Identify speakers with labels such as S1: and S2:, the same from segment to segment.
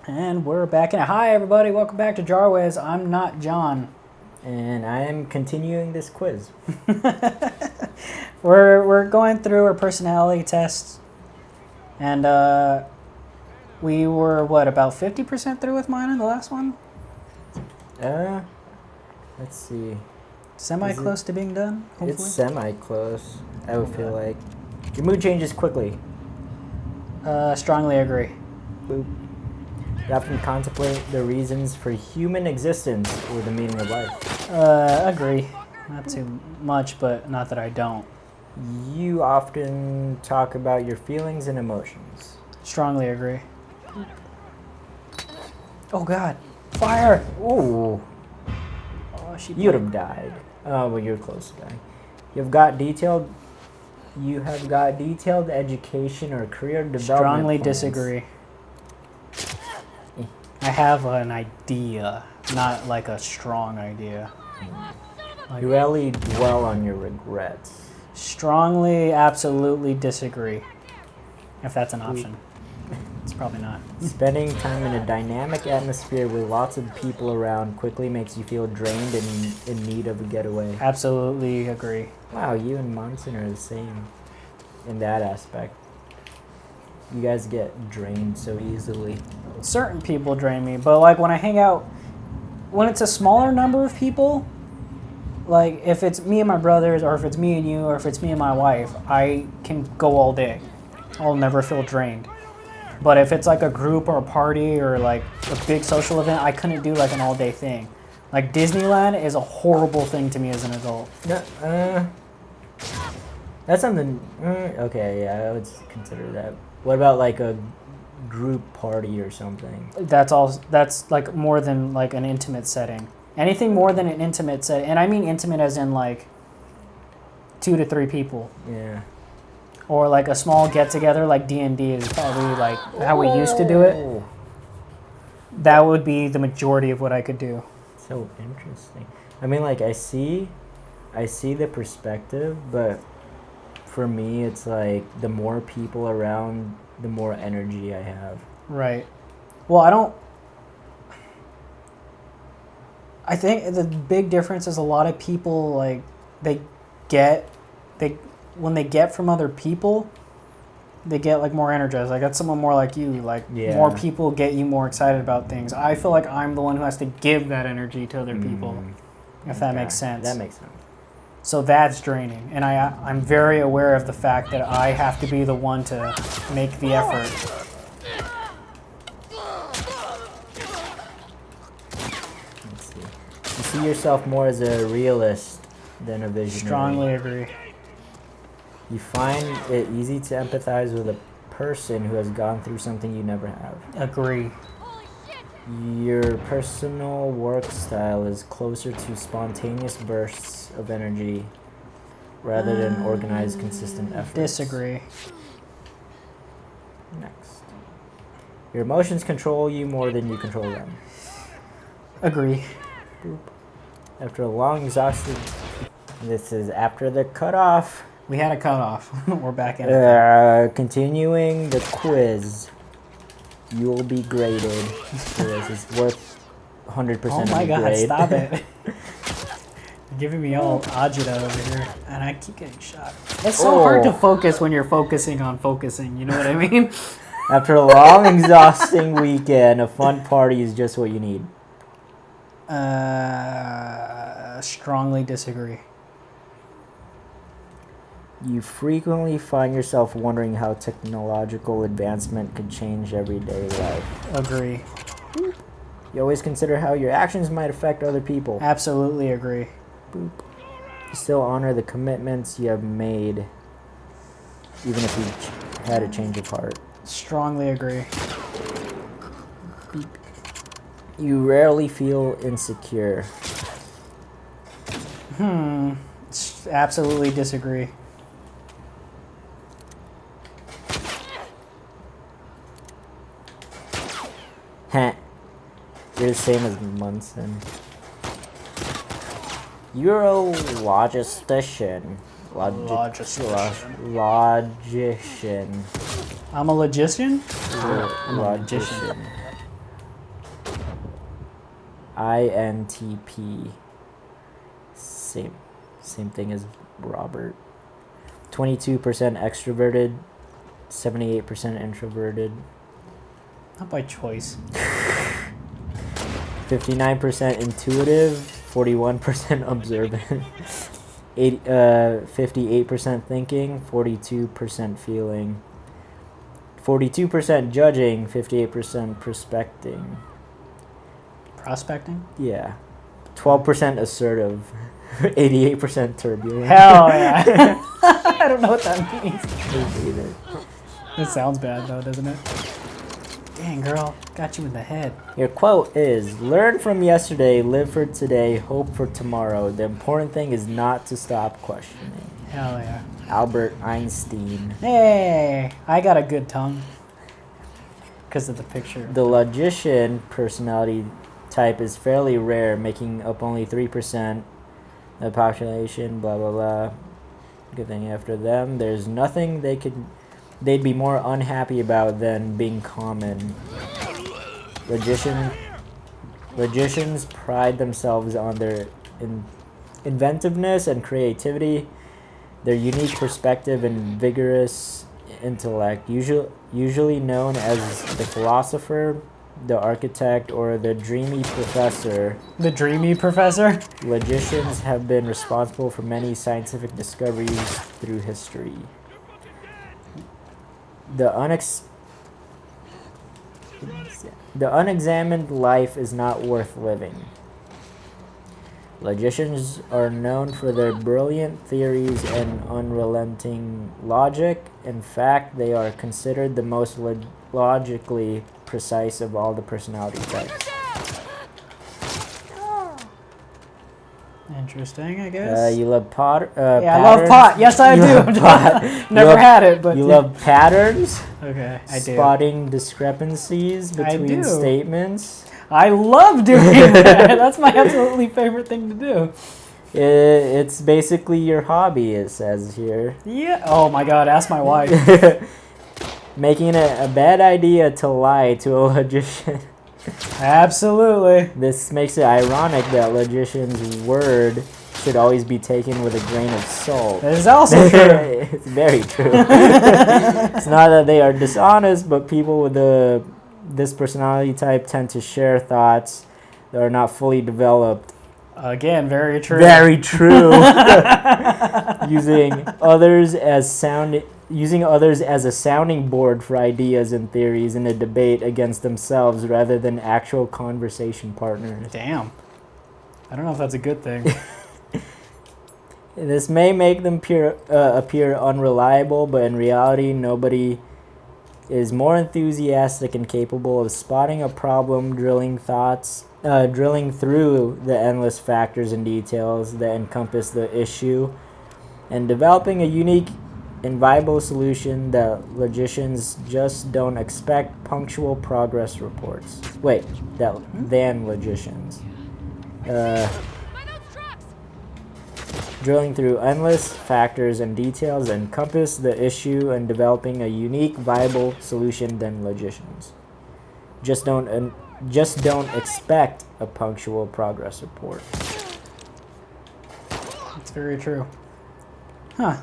S1: And we're back in it. Hi everybody, welcome back to JARWEZ. I'm not John.
S2: And I am continuing this quiz.
S1: We're going through our personality tests. And we were, what, about 50% through with mine in the last one?
S2: Let's see.
S1: Semi-close to being done, hopefully?
S2: It's semi-close, I would feel like. Your mood changes quickly.
S1: Strongly agree.
S2: Boop. You often contemplate the reasons for human existence or the meaning of life.
S1: Agree. Not too much, but not that I don't.
S2: You often talk about your feelings and emotions.
S1: Strongly agree. Oh god. Fire!
S2: Ooh.
S1: Oh,
S2: You'd have died. Oh, well, you're close to dying. You have got detailed education or career development
S1: Strongly
S2: plans.
S1: disagree. I have an idea, not like a strong idea.
S2: You rarely dwell on your regrets.
S1: Strongly, absolutely disagree. If that's an option. It's probably not.
S2: Spending time in a dynamic atmosphere with lots of people around quickly makes you feel drained and in need of a getaway.
S1: Absolutely agree.
S2: Wow, you and Munson are the same in that aspect. You guys get drained so easily.
S1: Certain people drain me, but like when I hang out, when it's a smaller number of people, like if it's me and my brothers, or if it's me and you, or if it's me and my wife, I can go all day. I'll never feel drained. But if it's like a group or a party or like a big social event, I couldn't do like an all day thing. Like Disneyland is a horrible thing to me as an adult.
S2: No, that's something. Okay, yeah, I would consider that. What about like a group party or something?
S1: That's like more than like an intimate setting. Anything more than an intimate setting, and I mean intimate as in like 2 to 3 people.
S2: Yeah.
S1: Or like a small get together, like D&D is probably like how we used to do it. That would be the majority of what I could do.
S2: So interesting. I mean, like I see the perspective, but for me, it's like the more people around, the more energy I have.
S1: Right. Well, I think the big difference is a lot of people like when they get from other people, they get like more energized. Like that's someone more like you. Like more people get you more excited about things. I feel like I'm the one who has to give that energy to other people. If that makes sense.
S2: That makes sense.
S1: So that's draining, and I'm very aware of the fact that I have to be the one to make the effort.
S2: Let's see. You see yourself more as a realist than a visionary.
S1: Strongly agree.
S2: You find it easy to empathize with a person who has gone through something you never have.
S1: Agree.
S2: Your personal work style is closer to spontaneous bursts of energy rather than organized, consistent efforts.
S1: Disagree.
S2: Next. Your emotions control you more than you control them.
S1: Agree.
S2: Boop. After a long, exhausted... This is after the cutoff.
S1: We had a cutoff. We're back in it.
S2: Continuing the quiz. You will be graded. This is worth 100%
S1: Oh my
S2: of
S1: god,
S2: grade.
S1: stop it. You're giving me all agita over here, and I keep getting shot. It's so hard to focus when you're focusing on focusing, you know what I mean?
S2: After a long, exhausting weekend, a fun party is just what you need.
S1: Strongly disagree.
S2: You frequently find yourself wondering how technological advancement could change everyday life.
S1: Agree.
S2: You always consider how your actions might affect other people.
S1: Absolutely agree.
S2: Boop. You still honor the commitments you have made, even if you had a change of heart.
S1: Strongly agree.
S2: Beep. You rarely feel insecure.
S1: Absolutely disagree.
S2: Heh. You're the same as Munson. You're a logistician. Logician.
S1: I'm a logician?
S2: I'm a logician. INTP. Same thing as Robert. 22% extroverted, 78% introverted.
S1: Not by choice.
S2: 59% intuitive, 41% observant, 58% thinking, 42% feeling, 42% judging, 58% prospecting.
S1: Prospecting?
S2: Yeah. 12% assertive, 88% turbulent.
S1: Hell yeah. I don't know what that means.
S2: Either.
S1: It sounds bad though, doesn't it? Dang, girl, got you in the head.
S2: Your quote is, learn from yesterday, live for today, hope for tomorrow. The important thing is not to stop questioning.
S1: Hell yeah.
S2: Albert Einstein.
S1: Hey, I got a good tongue. Because of the picture.
S2: The logician personality type is fairly rare, making up only 3% of the population, blah, blah, blah. Good thing after them. There's nothing they'd be more unhappy about than being common. Logicians pride themselves on their inventiveness and creativity, their unique perspective and vigorous intellect, usually known as the philosopher, the architect, or the dreamy professor.
S1: The dreamy professor?
S2: Logicians have been responsible for many scientific discoveries through history. The unexamined life is not worth living. Logicians are known for their brilliant theories and unrelenting logic. In fact, they are considered the most logically precise of all the personality types.
S1: Interesting, I guess.
S2: You love pot.
S1: Yeah,
S2: patterns.
S1: I love pot. Yes, I do. Never had it, but
S2: you love patterns.
S1: Okay, I do.
S2: Spotting discrepancies between statements.
S1: I love doing that. That's my absolutely favorite thing to do.
S2: It's basically your hobby, it says here.
S1: Yeah. Oh my God, ask my wife.
S2: Making it a bad idea to lie to a logician.
S1: Absolutely.
S2: This makes it ironic that logician's word should always be taken with a grain of salt.
S1: That is also true.
S2: It's very true. It's not that they are dishonest, but people with this personality type tend to share thoughts that are not fully developed.
S1: Again, very true.
S2: Very true. Using others as a sounding board for ideas and theories in a debate against themselves rather than actual conversation partners.
S1: Damn. I don't know if that's a good thing.
S2: This may make them appear unreliable, but in reality, nobody is more enthusiastic and capable of spotting a problem, drilling through the endless factors and details that encompass the issue, and developing a unique and viable solution that logicians just don't expect punctual progress reports. Than logicians. Drilling through endless factors and details that encompass the issue and developing a unique, viable solution than logicians. Just don't expect a punctual progress report.
S1: That's very true. Huh.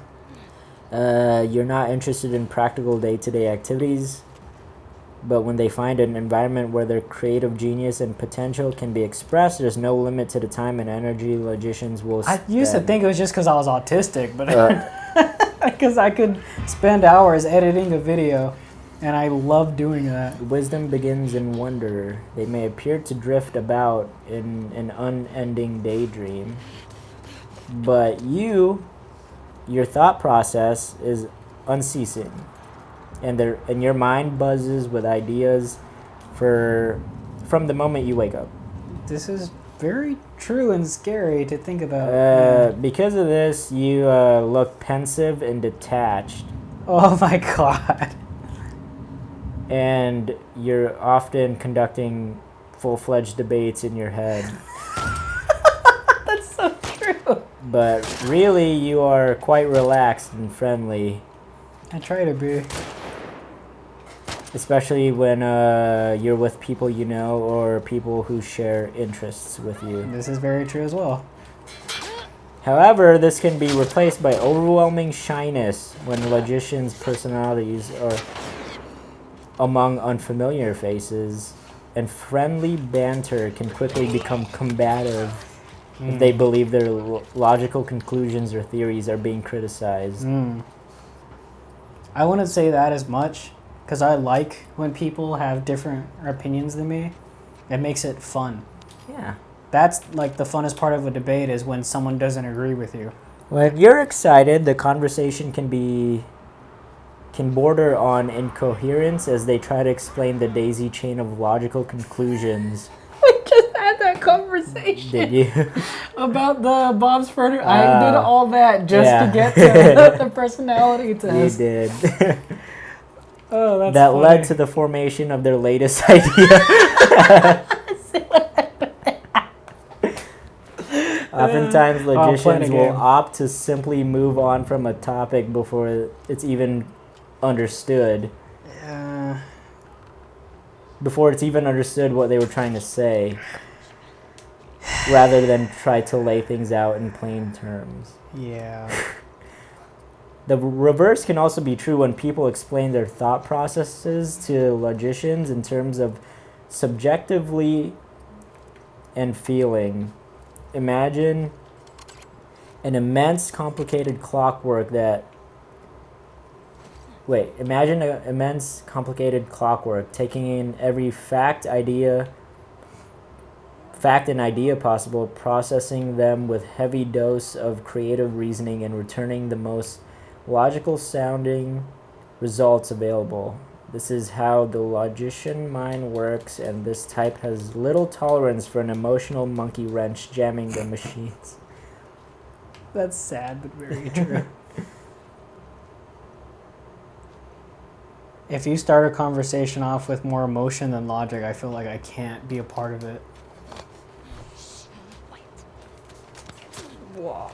S2: You're not interested in practical day-to-day activities, but when they find an environment where their creative genius and potential can be expressed, there's no limit to the time and energy logicians will spend.
S1: I used to think it was just because I was autistic, but because I could spend hours editing a video, and I love doing that.
S2: Wisdom begins in wonder. They may appear to drift about in an unending daydream, but your thought process is unceasing, and your mind buzzes with ideas from the moment you wake up.
S1: This is very true and scary to think about.
S2: Because of this, you look pensive and detached.
S1: Oh my God.
S2: And you're often conducting full-fledged debates in your head.
S1: That's so true.
S2: but really you are quite relaxed and friendly.
S1: I try to be.
S2: Especially when you're with people you know or people who share interests with you.
S1: This is very true as well.
S2: However, this can be replaced by overwhelming shyness when logicians' personalities are among unfamiliar faces, and friendly banter can quickly become combative if they believe their logical conclusions or theories are being criticized.
S1: I wouldn't say that as much, because I like when people have different opinions than me. It makes it fun.
S2: Yeah.
S1: That's like the funnest part of a debate, is when someone doesn't agree with you.
S2: When you're excited, the conversation can border on incoherence as they try to explain the daisy chain of logical conclusions.
S1: We just had that conversation.
S2: Did you?
S1: About the Bob's Furniture. I did all that just to get to the personality test.
S2: You did.
S1: Oh, that's
S2: that
S1: funny.
S2: led to the formation of their latest idea. Oftentimes, logicians will opt to simply move on from a topic before it's even understood. Before it's even understood what they were trying to say, rather than try to lay things out in plain terms.
S1: Yeah.
S2: The reverse can also be true when people explain their thought processes to logicians in terms of subjectively and feeling. Imagine an immense complicated clockwork taking in every fact and idea possible, processing them with heavy dose of creative reasoning, and returning the most logical sounding results available. This is how the logician mind works, and this type has little tolerance for an emotional monkey wrench jamming the machines.
S1: That's sad, but very true. If you start a conversation off with more emotion than logic, I feel like I can't be a part of it. Whoa.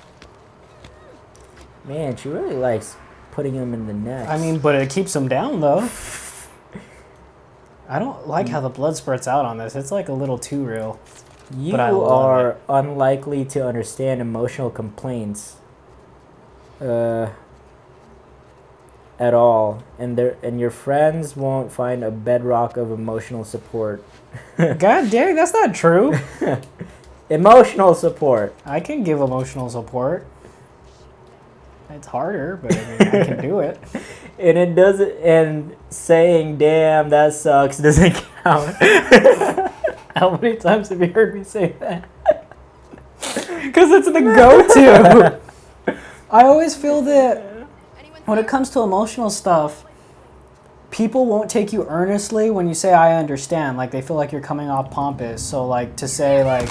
S2: Man, she really likes putting him in the neck.
S1: I mean, but it keeps him down, though. I don't like how the blood spurts out on this. It's like a little too real.
S2: You are unlikely to understand emotional complaints at all, and your friends won't find a bedrock of emotional support.
S1: God dang, that's not true.
S2: Emotional support.
S1: I can give emotional support. It's harder, but I mean, I can do it.
S2: And it doesn't. And saying "damn, that sucks" doesn't count.
S1: How many times have you heard me say that? Because it's the go-to. I always feel that when it comes to emotional stuff, people won't take you earnestly when you say "I understand." Like, they feel like you're coming off pompous. So, like, to say like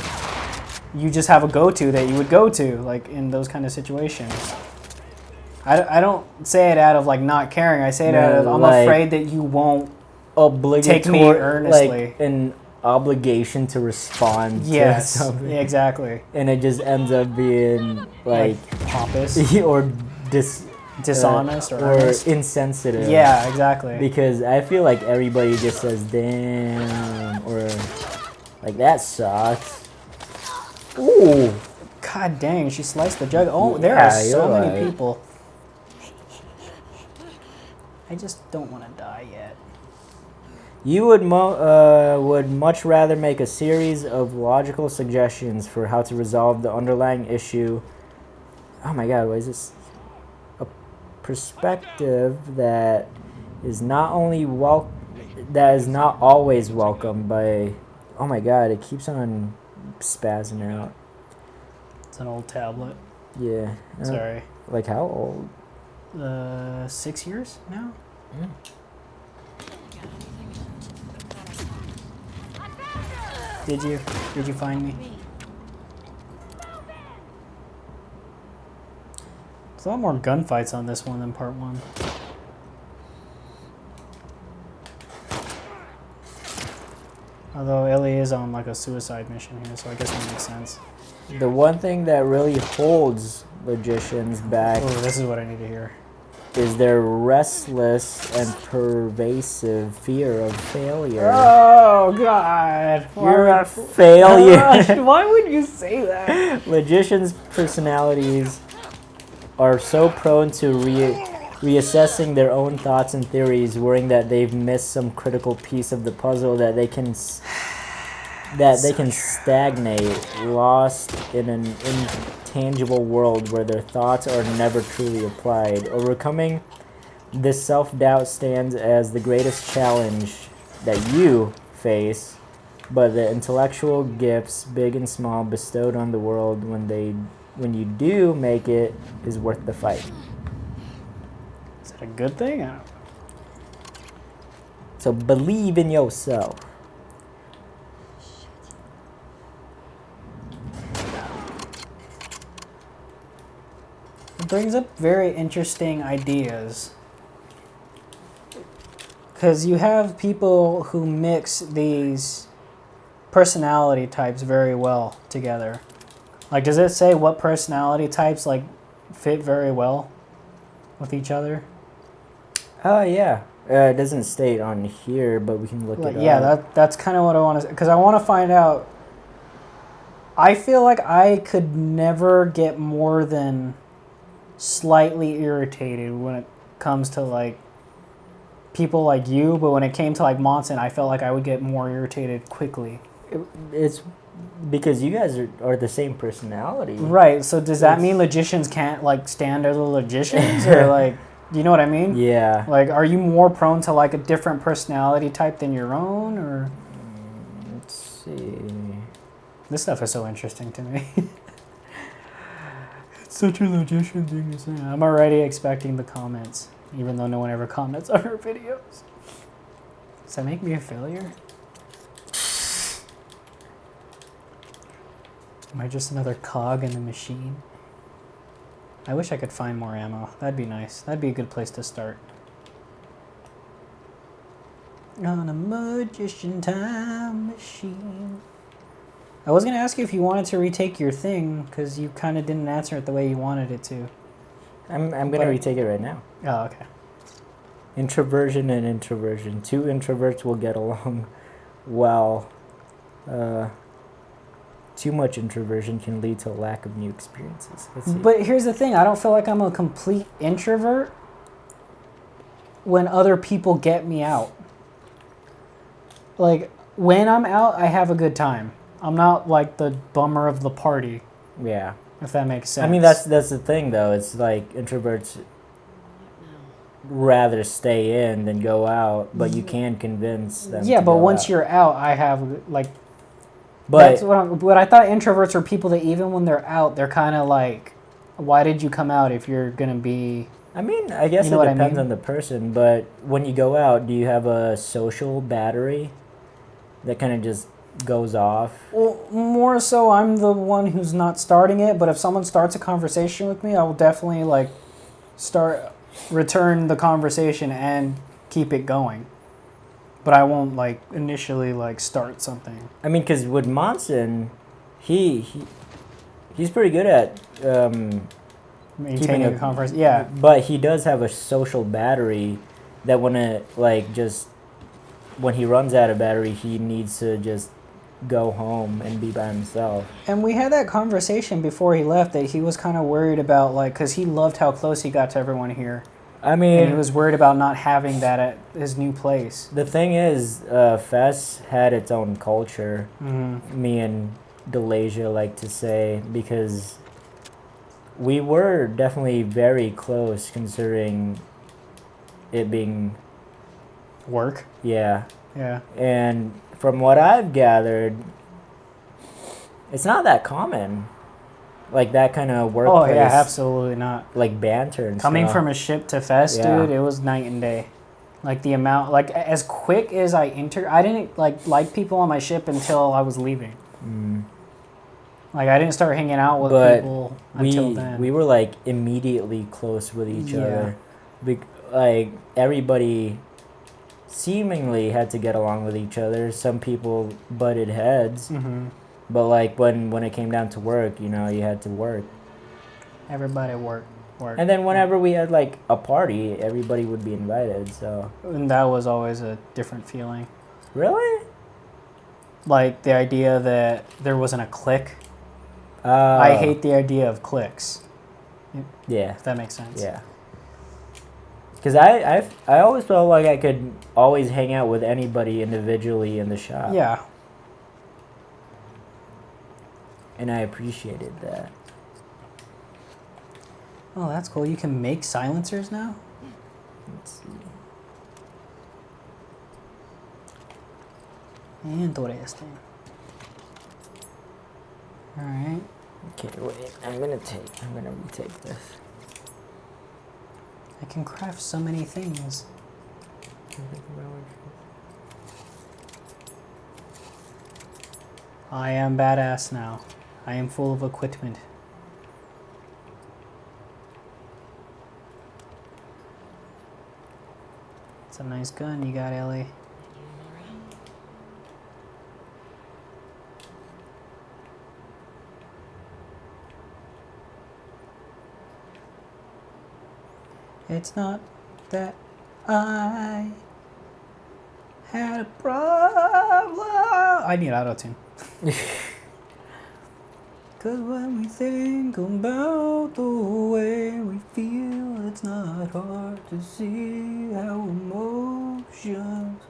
S1: you just have a go-to that you would go to, like in those kind of situations. I don't say it out of like not caring. I say it out of I'm afraid that you won't take me earnestly.
S2: Like an obligation to respond to something.
S1: Yeah, exactly.
S2: And it just ends up being like
S1: pompous
S2: or
S1: dishonest
S2: or insensitive.
S1: Yeah, exactly.
S2: Because I feel like everybody just says "damn" or like "that sucks." Ooh.
S1: God dang, she sliced the jug. Oh, there are so many people. I just don't want to die yet.
S2: You would much rather make a series of logical suggestions for how to resolve the underlying issue. Oh my God, what is this? A perspective that is not always welcomed by. Oh my God, it keeps on spazzing out.
S1: It's an old tablet.
S2: Yeah.
S1: Sorry.
S2: Like how old?
S1: 6 years now.
S2: Mm.
S1: Did you find me? There's a lot more gunfights on this one than part 1. Although Ellie is on like a suicide mission here, so I guess that makes sense.
S2: The one thing that really holds logicians back
S1: Oh, this is what I need to hear.
S2: is their restless and pervasive fear of failure.
S1: Oh God!
S2: You're a failure.
S1: Why would you say that?
S2: Logicians' personalities are so prone to reassessing their own thoughts and theories, worrying that they've missed some critical piece of the puzzle, that they can stagnate, lost in an intangible world where their thoughts are never truly applied. Overcoming this self-doubt stands as the greatest challenge that you face, but the intellectual gifts, big and small, bestowed on the world when you do make it is worth the fight.
S1: Is that a good thing? I don't know.
S2: So believe in yourself.
S1: It brings up very interesting ideas. Because you have people who mix these personality types very well together. Like, does it say what personality types, like, fit very well with each other?
S2: Yeah. It doesn't state on here, but we can look
S1: Like,
S2: it
S1: yeah,
S2: up.
S1: that's kind of what I want to... Because I want to find out... I feel like I could never get more than slightly irritated when it comes to, like, people like you, but when it came to, like, Monson, I felt like I would get more irritated quickly.
S2: It's because you guys are the same personality.
S1: Right, so does that mean logicians can't, like, stand other logicians? Or, like, you know what I mean?
S2: Yeah.
S1: Like, are you more prone to, like, a different personality type than your own, or...?
S2: Let's see.
S1: This stuff is so interesting to me. It's such a logician thing to say. I'm already expecting the comments, even though no one ever comments on our videos. Does that make me a failure? Am I just another cog in the machine? I wish I could find more ammo. That'd be nice. That'd be a good place to start. On a magician time machine. I was going to ask you if you wanted to retake your thing, because you kind of didn't answer it the way you wanted it to.
S2: I'm going to retake it right now.
S1: Oh, okay.
S2: Introversion and introversion. Two introverts will get along well. Too much introversion can lead to a lack of new experiences. Let's see.
S1: But here's the thing. I don't feel like I'm a complete introvert when other people get me out. Like, when I'm out, I have a good time. I'm not, like, the bummer of the party,
S2: Yeah.
S1: if that makes sense.
S2: I mean, that's the thing, though. It's like introverts rather stay in than go out, but you can convince them
S1: Yeah,
S2: to
S1: but
S2: go
S1: once
S2: out.
S1: you're out, I have, like...
S2: But
S1: But I thought introverts were people that even when they're out, they're kind of like, why did you come out if you're going to be...
S2: I mean, I guess
S1: You know
S2: it
S1: what I
S2: depends
S1: mean?
S2: on the person, but when you go out, do you have a social battery that kind of just goes off?
S1: Well, more so I'm the one who's not starting it, but if someone starts a conversation with me, I will definitely, like, return the conversation and keep it going. But I won't, like, initially, like, start something.
S2: I mean, because with Monson, he's pretty good at
S1: Maintaining a conversation. Yeah.
S2: but he does have a social battery that when he runs out of battery, he needs to just go home and be by himself.
S1: And we had that conversation before he left that he was kind of worried about, like, because he loved how close he got to everyone here.
S2: I mean,
S1: And he was worried about not having that at his new place.
S2: the thing is, Fest had its own culture.
S1: Mm-hmm.
S2: Me and Delasia like to say, because we were definitely very close considering it being
S1: Work.
S2: yeah.
S1: Yeah.
S2: And from what I've gathered, it's not that common, like that kind of workplace.
S1: Oh yeah, absolutely not.
S2: Like banter and
S1: Coming
S2: stuff.
S1: from a ship to Fest,
S2: Yeah.
S1: dude, it was night and day. Like the amount, like as quick as I didn't like people on my ship until I was leaving.
S2: Mm.
S1: Like I didn't start hanging out with
S2: But
S1: people until then.
S2: we were like immediately close with each
S1: Yeah.
S2: other. Like everybody seemingly had to get along with each other. Some people butted heads,
S1: Mm-hmm.
S2: But like when it came down to work, you know, you had to work.
S1: Everybody work.
S2: And then whenever we had like a party, everybody would be invited. So
S1: And that was always a different feeling.
S2: really,
S1: Like the idea that there wasn't a clique. I hate the idea of cliques.
S2: Yeah,
S1: If that makes sense.
S2: yeah. Because I always felt like I could always hang out with anybody individually in the shop.
S1: Yeah.
S2: And I appreciated that.
S1: Oh, that's cool. You can make silencers now?
S2: Let's see.
S1: Interesting. Alright.
S2: Okay, wait. I'm gonna retake this.
S1: I can craft so many things. I am badass now. I am full of equipment. It's a nice gun you got, Ellie. It's not that I had a problem. I need auto-tune. Cause when we think about the way we feel, it's not hard to see how emotions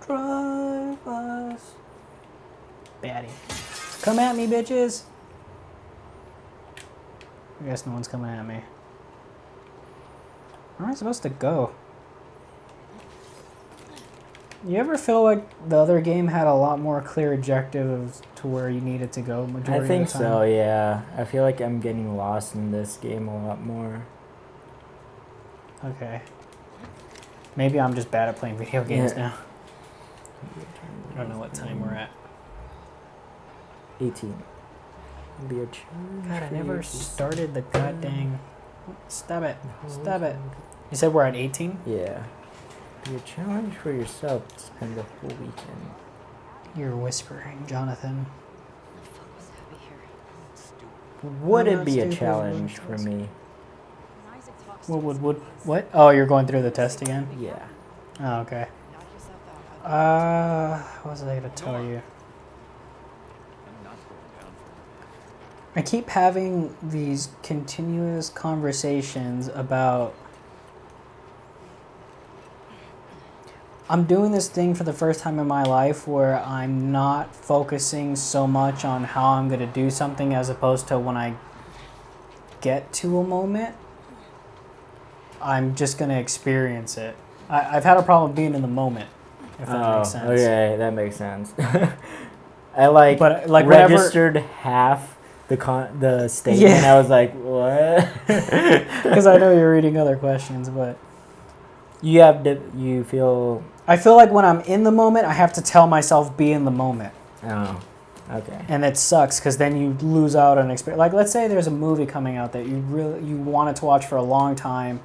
S1: drive us. Baddie. Come at me, bitches. I guess no one's coming at me. Where am I supposed to go? You ever feel like the other game had a lot more clear objectives to where you needed to go majority
S2: I think
S1: of the time?
S2: so, yeah. I feel like I'm getting lost in this game a lot more.
S1: Okay. Maybe I'm just bad at playing video games now. I don't know what time we're at.
S2: 18.
S1: God, I never started the goddamn... Stop it. Stop it. You said we're at 18?
S2: Yeah. Be a challenge for yourself to spend the whole weekend.
S1: You're whispering, Jonathan.
S2: Would
S1: I'm
S2: it
S1: not
S2: be a
S1: stupid,
S2: challenge
S1: but-
S2: for me?
S1: What? Oh, you're going through the test again?
S2: Yeah.
S1: Oh, okay. What was I gonna tell you? I keep having these continuous conversations about I'm doing this thing for the first time in my life where I'm not focusing so much on how I'm going to do something as opposed to when I get to a moment, I'm just going to experience it. I've had a problem being in the moment, if that makes sense.
S2: Okay, that makes sense. I like
S1: registered
S2: half the statement.
S1: Yeah.
S2: I was like, what?
S1: Because I know you're reading other questions, but
S2: you feel.
S1: I feel like when I'm in the moment, I have to tell myself be in the moment.
S2: Oh, okay.
S1: And it sucks because then you lose out on experience. Like, let's say there's a movie coming out that you wanted to watch for a long time,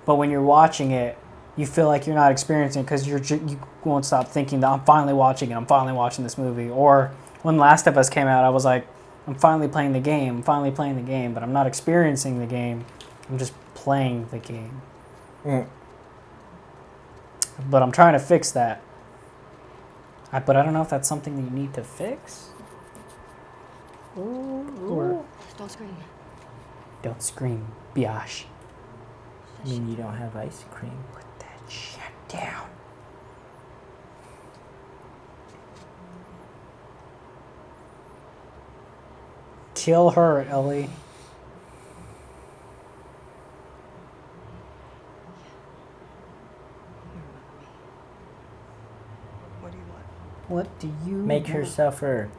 S1: but when you're watching it, you feel like you're not experiencing it because you won't stop thinking that I'm finally watching it. I'm finally watching this movie. Or when Last of Us came out, I was like, I'm finally playing the game. I'm finally playing the game, but I'm not experiencing the game. I'm just playing the game.
S2: Mm.
S1: But I'm trying to fix that. But I don't know if that's something that you need to fix. Or
S3: Don't scream.
S1: don't scream, biatch.
S2: I mean, you don't have ice cream.
S1: Put that shit down. Kill her, Ellie.
S3: What do you want?
S1: What do you
S2: Make her
S1: want?
S2: suffer.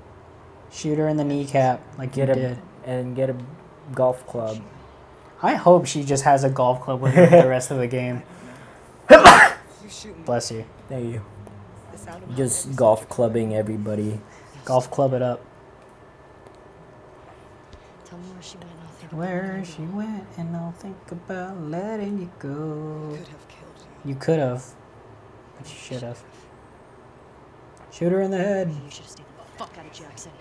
S1: Shoot her in the kneecap like you did.
S2: Get a golf club.
S1: I hope she just has a golf club with her the rest of the game.
S3: You shooting
S1: Bless you.
S2: Thank you.
S3: the sound of
S2: Just golf clubbing everybody.
S1: Golf club it up.
S3: Tell me where she went. I'll think
S1: Where she went, and I'll think about letting you go.
S3: could have killed you.
S1: You could have, but you should have. Shoot her in the head.
S3: You should have stayed the fuck out of Jackson.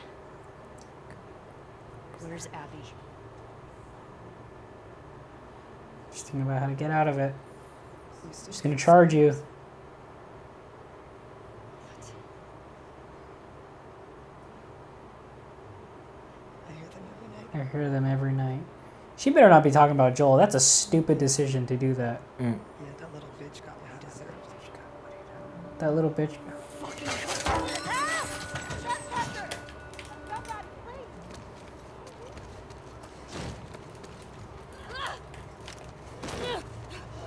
S3: Where's Abby?
S1: Just thinking about how to get out of it. Just gonna charge you.
S3: I hear them every night.
S1: I hear them every night. She better not be talking about Joel. That's a stupid decision to do that.
S3: Yeah, that little bitch got what he deserved.
S1: That little bitch.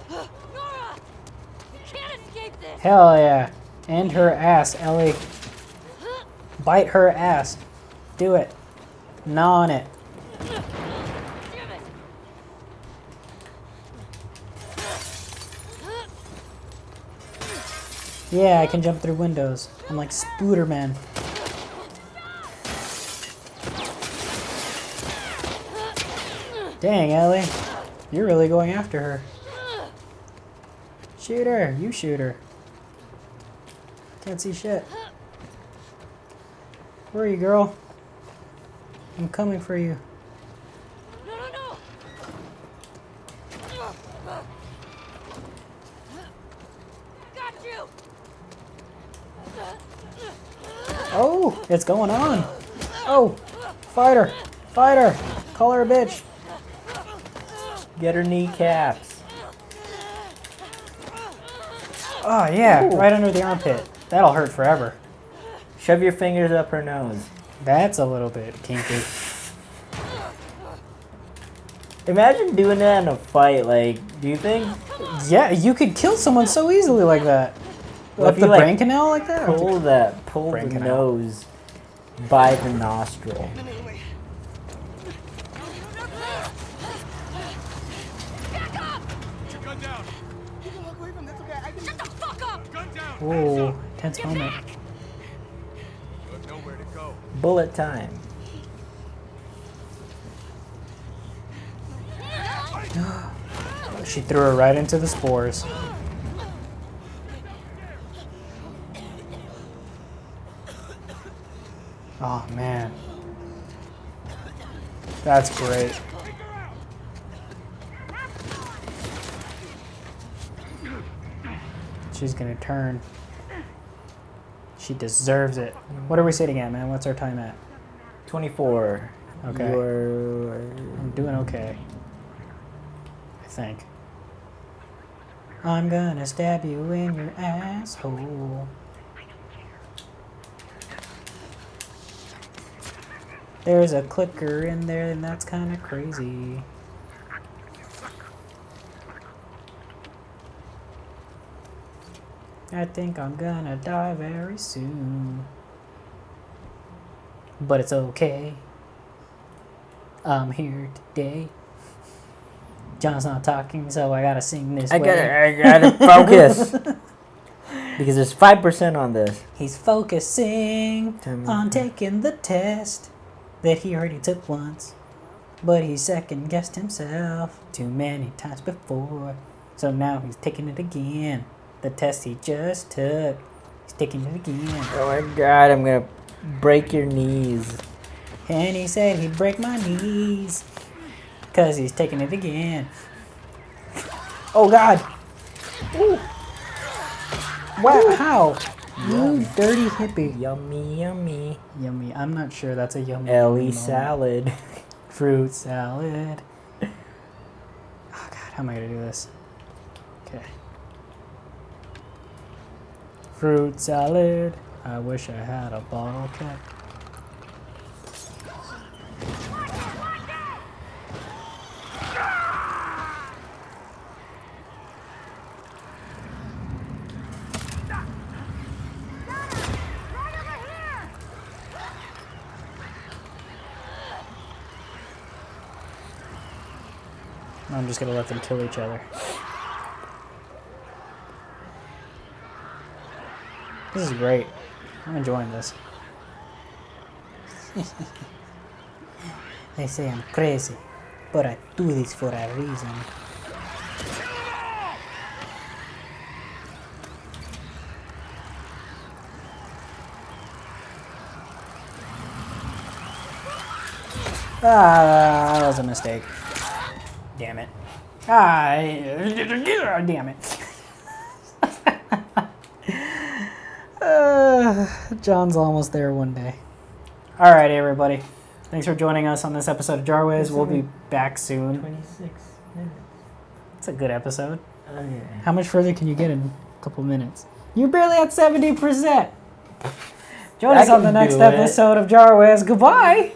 S4: Nora! You can't escape this!
S1: Hell yeah. End her ass, Ellie. Bite her ass. Do it. Gnaw on it.
S4: Damn it!
S1: Yeah, I can jump through windows. I'm like Spooderman. Dang, Ellie. You're really going after her. Shoot her. You shoot her. Can't see shit. Where are you, girl? I'm coming for you.
S4: No, no, no! Got you!
S1: Oh, it's going on. Oh, fight her. Fight her. Call her a bitch.
S2: Get her kneecaps.
S1: Oh, yeah.
S2: Ooh.
S1: Right under the armpit. That'll hurt forever.
S2: Shove your fingers up her nose.
S1: That's a little bit kinky.
S2: Imagine doing that in a fight. Like, do you think
S1: Yeah, you could kill someone so easily like that.
S2: Well,
S1: Up
S2: if
S1: the
S2: you, like,
S1: brain canal like that?
S2: pull
S1: Brain
S2: the
S1: canal.
S2: nose by the nostril?
S3: Anyway,
S4: Back up!
S5: Put your gun down.
S3: you can walk away from this, okay? I can.
S4: Shut the fuck up!
S5: Gun down.
S1: Whoa, tense
S4: Get
S1: moment.
S4: back!
S5: You have nowhere to go.
S2: Bullet time.
S1: She threw her right into the spores. Oh, man. That's great. She's gonna turn. She deserves it. What are we sitting at, man? What's our time at?
S2: 24.
S1: Okay.
S2: You're...
S1: I'm doing okay. I think. I'm gonna stab you in your asshole. There's a clicker in there, and that's kind of crazy. I think I'm gonna die very soon. But it's okay. I'm here today. John's not talking, so I gotta sing this
S2: I
S1: way.
S2: gotta focus. Because there's 5% on this.
S1: He's focusing
S2: Tell
S1: on
S2: me.
S1: taking the test that he already took once. But he second guessed himself too many times before. So now he's taking it again. The test he just took. He's taking it again.
S2: Oh my god, I'm gonna break your knees.
S1: And he said he'd break my knees. Cause he's taking it again. Oh god! Ooh. Wow, how? You dirty hippie.
S2: Yummy, yummy.
S1: Yummy. I'm not sure that's a yummy.
S2: Ellie
S1: yummy moment.
S2: salad.
S1: Fruit salad. Oh god, how am I gonna do this? Okay. Fruit salad. I wish I had a bottle cap. I'm just gonna let them kill each other. This is great. I'm enjoying this. They say I'm crazy, but I do this for a reason. Ah, that was a mistake. Damn it. Ah, damn it. John's almost there one day. All right, everybody. Thanks for joining us on this episode of JARWEZ. We'll be back soon.
S2: 26 minutes.
S1: It's a good episode.
S2: Okay.
S1: How much further can you get in a couple minutes? You're barely at 70%. Join us on the
S2: can
S1: next
S2: do it.
S1: episode of JARWEZ. Goodbye.